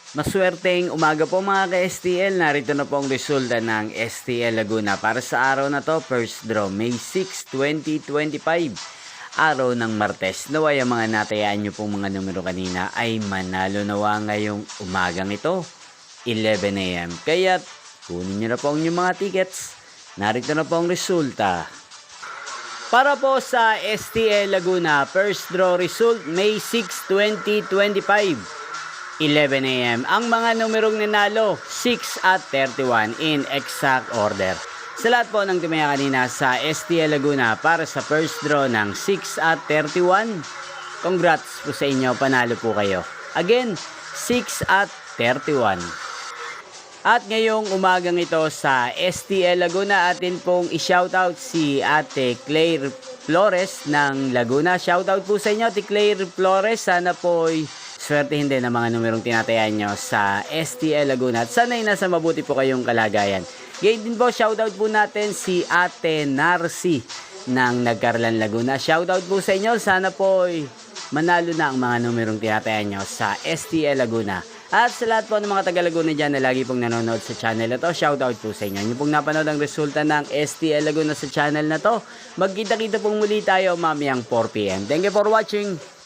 Maswerteng umaga po mga ka-STL. Narito na po ang resulta ng STL Laguna para sa araw na to. First draw, May 6, 2025. Araw ng Martes. Naway ang mga natayaan nyo pong mga numero kanina ay manalo nawa ngayong umagang ito, 11 AM. Kaya kunin nyo na po ang inyong mga tickets. Narito na po ang resulta. Para po sa STL Laguna, first draw result, May 6, 2025. 11 AM. Ang mga numerong nanalo, 6 at 31 in exact order. Sa lahat po ng tumaya kanina sa STL Laguna para sa first draw ng 6 at 31, congrats po sa inyo, panalo po kayo. Again, 6 at 31. At ngayong umagang ito sa STL Laguna, atin pong i-shoutout si Ate Claire Flores ng Laguna. Shoutout po sa inyo, Ate Claire Flores. Sana po'y swertehin din ang mga numerong tinatayan nyo sa STL Laguna. At sana'y nasa mabuti po kayong kalagayan. Gayun din po, shoutout po natin si Ate Narcy ng Nagcarlan Laguna. Shoutout po sa inyo. Sana po'y manalo na ang mga numerong tinatayan nyo sa STL Laguna. At sa lahat po ng mga taga-Laguna dyan na lagi pong nanonood sa channel na to, shoutout po sa inyo. Yung pong napanood ang resulta ng STL Laguna sa channel na to. Magkita-kita pong muli tayo mamayang 4 PM. Thank you for watching.